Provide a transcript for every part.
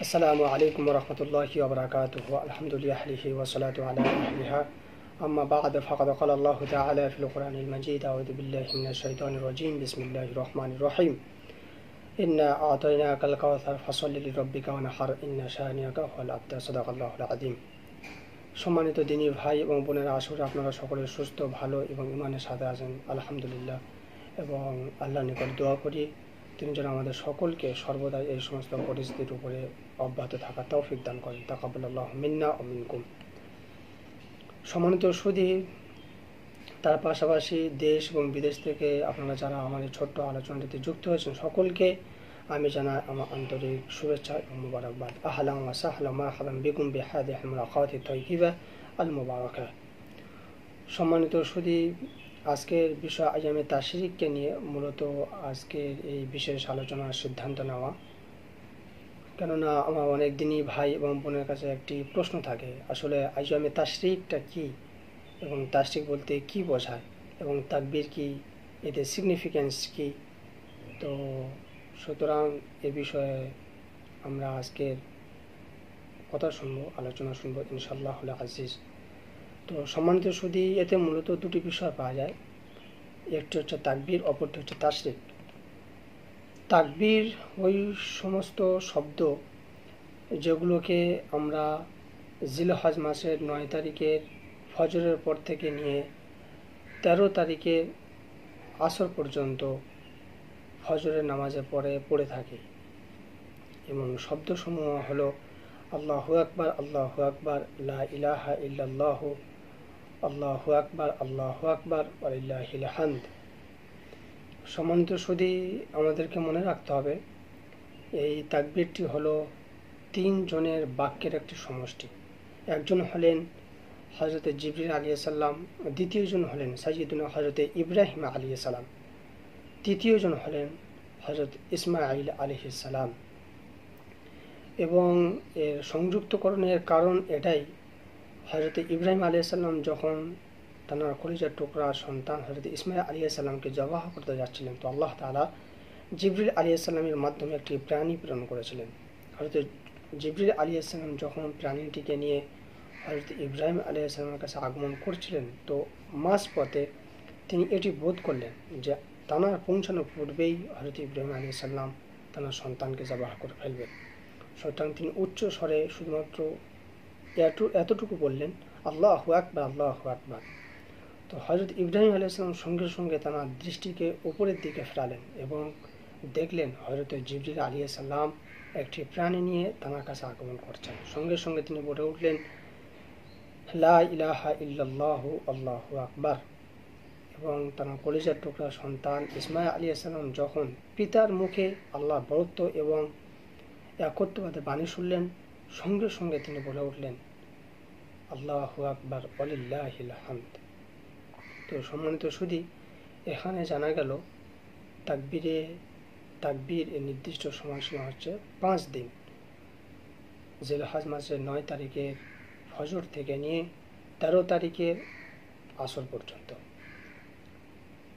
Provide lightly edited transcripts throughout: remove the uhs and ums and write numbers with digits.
আসসালামু আলাইকুম ওরহমতুল্লাহি ওবরাকাতুহু আলহামদুলিল্লাহ ওয়াসসালাতু আলা আহলিহা আম্মা বা'দ ফাকাদ ক্বালা আল্লাহু তাআলা ফিল কুরআনিল মাজিদ আউযু বিল্লাহি মিনাশ শাইতানির রাজিম বিসমিল্লাহির রহমানির রহিম ইন্না আ'তাইনাকাল কাউসার ফাসাল্লি লিরাব্বিকা ওয়ানহার ইন্না শানিআকা হুয়াল আবতার সাদাকাল্লাহুল আযীম। সম্মানিত দিনী ভাই এবং বোনেরা, আশা করি আপনারা সকলে সুস্থ, ভালো এবং ঈমানের সাথে আছেন আলহামদুলিল্লাহ। এবং আল্লাহর নিকট দোয়া করি তিনি যেন আমাদের সকলকে সর্বদা এই সমস্ত পরিস্থিতির উপরে অব্যাহত থাকার তৌফিক দান করেন। তাকাব্বালাল্লাহু মিন্না ওয়া মিনকুম। সম্মানিত সুধী, তার পাশাপাশি দেশ এবং বিদেশ থেকে আপনারা যারা আমাদের ছোট্ট আলোচনাটিতে যুক্ত হয়েছেন সকলকে আমি জানাই আমার আন্তরিক শুভেচ্ছা এবং মুবারকবাদ। আহলান ওয়া সাহলান মারহাবান বিকুম বিহাদিহিল মুলাকাতিত তাইয়্যিবা আল মুবারাকা। সম্মানিত সুধী, আজকের বিষয় আইয়ামে তাশরিককে নিয়ে মূলত আজকের এই বিশেষ আলোচনার সিদ্ধান্ত নেওয়া। কেননা আমার অনেক দিনই ভাই এবং বোনের কাছে একটি প্রশ্ন থাকে, আসলে আইয়ামে তাশরিকটা কি এবং তাশরিক বলতে কি বোঝায় এবং তাকবীর কি, এদের সিগনিফিক্যান্স কি। তো সুতরাং এ বিষয়ে আমরা আজকের কথা শুনবো, আলোচনা শুনবো ইনশাআল্লাহ আজিজ। তো সম্মানিত সুধী, এতে মূলত দুটি বিষয় পাওয়া যায়, একটি হচ্ছে তাকবীর, অপরটি হচ্ছে তাশরিক। তাকবীর ওই সমস্ত শব্দ যেগুলোকে আমরা জিলহজ মাসের 9 তারিখের ফজরের পর থেকে নিয়ে 13 তারিখে আসর পর্যন্ত ফজরের নামাজে পড়ে থাকি। এবং শব্দসমূহ হলো আল্লাহু আকবার, আল্লাহু আকবার, লা ইলাহা ইল্লাল্লাহু, আল্লাহু আকবার, আল্লাহু আকবার, ওয়ালিল্লাহিল হামদ। সম্মানিত সুধী, আমাদেরকে মনে রাখতে হবে এই তাকবীরটি হলো 3 জনের বাক্যের একটি সমষ্টি। একজন হলেন হযরত জিবরিল আলাইহিস সালাম, দ্বিতীয়জন হলেন সাইয়্যিদুনা হযরত ইব্রাহিম আলাইহিস সালাম, তৃতীয়জন হলেন হযরত ইসমাঈল আলাইহিস সালাম। এবং এর সংযুক্তকরণের কারণ এটাই, হযরত ইব্রাহিম আলাইহিস সালাম যখন তার কলিজার টুকরা সন্তান হযরত ইসমাঈল আলাইহিস সালামকে জবাহ করতে যাচ্ছিলেন, তো আল্লাহ তাআলা জিবরিল আলাইহিস সালামের মাধ্যমে একটি প্রাণী প্রেরণ করেছিলেন। হযরত জিবরিল আলাইহিস সালাম যখন প্রাণীটিকে নিয়ে হযরত ইব্রাহিম আলাইহিস সালামের কাছে আগমন করছিলেন, তো মাঝপথে তিনি এটি বোধ করলেন যে তানার পৌঁছানোর পূর্বেই হযরত ইব্রাহিম আলাইহিস সালাম তানার সন্তানকে জবাহ করে ফেলবেন। সুতরাং তিনি উচ্চ স্বরে শুধুমাত্র এতটুকু বললেন, আল্লাহু আকবার, আল্লাহু আকবার। তো হযরত ইব্রাহিম আলাইহিস সালাম সঙ্গে সঙ্গে তানার দৃষ্টিকে উপরের দিকে ফেরালেন এবং দেখলেন হযরত জিবরিল আলাইহিস সালাম একটি প্রাণী নিয়ে তানার কাছে আগমন করছেন। সঙ্গে সঙ্গে তিনি বলে উঠলেন, লা ইলাহা ইল্লাল্লাহু, আল্লাহু আকবার। এবং তার কলিজার টুকরা সন্তান ইসমাঈল আলাইহিস সালাম যখন পিতার মুখে আল্লাহর বরত্ব এবং একত্ববাদের বাণী শুনলেন, সঙ্গে সঙ্গে তিনি বলে উঠলেন, আল্লাহু আকবার, ওয়ালিল্লাহিল হামদ। তো সম্মানিত সুধী, এখানে জানা গেল তাকবীর এর নির্দিষ্ট সময়সীমা হচ্ছে 5 দিন, জিলহজ মাসের 9 তারিখের ফজর থেকে নিয়ে 13 তারিখের আসর পর্যন্ত।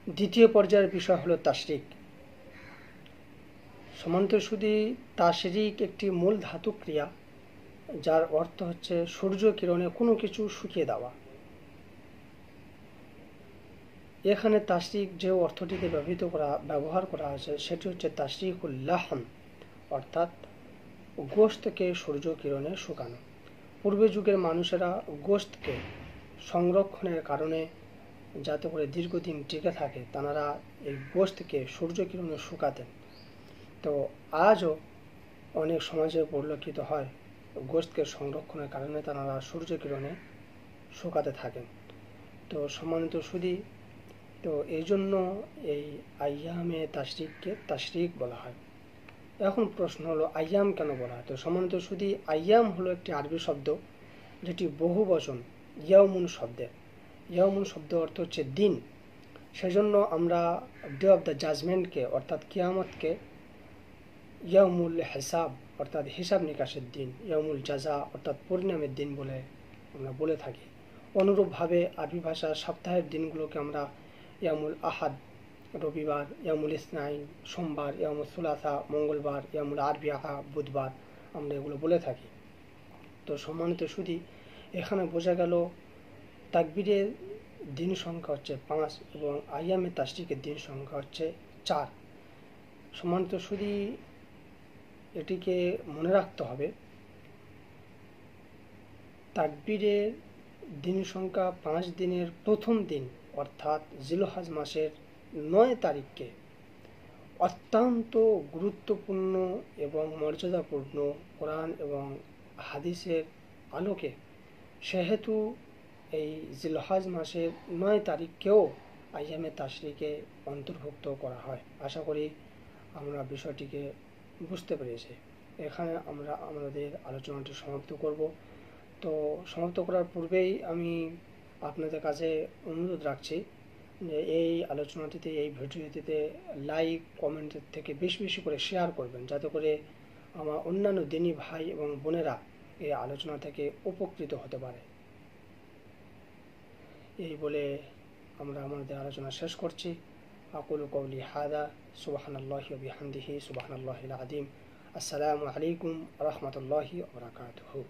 দ্বিতীয় পর্যায়ের বিষয় হলো তাশরিক। সম্মানিত সুধী, তাশরিক একটি মূল ধাতু ক্রিয়া, যার অর্থ হচ্ছে সূর্য কিরণে কোনো কিছু শুকিয়ে দেওয়া। এখানে তাশরিক যে অর্থটিতে ব্যবহার করা হয়েছে সেটি হচ্ছে তাশরিকুল লাহম, অর্থাৎ গোশতকে সূর্য কিরণে শুকানো। পূর্বে যুগের মানুষেরা গোশতকে সংরক্ষণের কারণে যাতে করে দীর্ঘদিন টিকে থাকে, তারা এই গোশতকে সূর্য কিরণে শুকাতেন। তো আজও অনেক সমাজে পরিলক্ষিত হয়, গোশতকে সংরক্ষণের কারণে তারা সূর্য কিরণে শুকাতে থাকেন। তো সম্মানিত সুধী, তো এই জন্য এই আইয়ামে তাশরিককে তাশরিক বলা হয়। এখন প্রশ্ন হলো, আইয়াম কেন বলা হয়? তো সম্মানিত সুধী, আইয়াম হলো একটি আরবি শব্দ যেটি বহু বচন ইয়াউমুন শব্দের। ইয়াউমুন শব্দ অর্থ হচ্ছে দিন। সেজন্য আমরা ডে অফ দ্য জাজমেন্টকে অর্থাৎ কিয়ামতকে ইয়াউমুল হিসাব অর্থাৎ হিসাব নিকাশের দিন, ইয়াউমুল জাযা অর্থাৎ পরিণামের দিন বলে আমরা বলে থাকি। অনুরূপভাবে আরবি ভাষার সপ্তাহের দিনগুলোকে আমরা ইয়ামুল আহাদ রবিবার, ইয়ামুল ইসনাইন সোমবার, ইয়ামুল সুলাসা মঙ্গলবার, ইয়ামুল আরবিআ বুধবার, আমরা এগুলো বলে থাকি। তো সম্মানিত সুধী, এখানে বোঝা গেল তাকবীরের দিন সংখ্যা হচ্ছে 5 এবং আইয়ামে তাশরিকের দিন সংখ্যা হচ্ছে 4। সম্মানিত সুধী, এটিকে মনে রাখতে হবে, তাকবীরের দিন সংখ্যা 5 দিনের প্রথম দিন অর্থাৎ জিলহজ মাসের 9 তারিখকে অত্যন্ত গুরুত্বপূর্ণ এবং মর্যাদাপূর্ণ কোরআন এবং হাদিসের আলোকে, সেহেতু এই জিলহজ মাসের 9 তারিখকেও আইয়ামে তাশরিকে অন্তর্ভুক্ত করা হয়। আশা করি আমরা বিষয়টিকে বুঝতে পেরেছি। এখানে আমরা আমাদের আলোচনাটি সমাপ্ত করব। তো সমাপ্ত করার পূর্বেই আমি আপনাদের কাছে অনুরোধ রাখছি যে এই আলোচনাটিতে, এই ভিডিওটিতে লাইক কমেন্টের থেকে বেশি বেশি করে শেয়ার করবেন, যাতে করে আমার অন্যান্য দিনী ভাই এবং বোনেরা এই আলোচনা থেকে উপকৃত হতে পারে। এই বলে আমরা আমাদের আলোচনা শেষ করছি। আকুলু কওলি হাদা, সুবহানাল্লাহি ওয়া বিহামদিহি, সুবহানাল্লাহিল আযীম। আসসালামু আলাইকুম ওয়া রাহমাতুল্লাহি ওয়া বারাকাতুহু।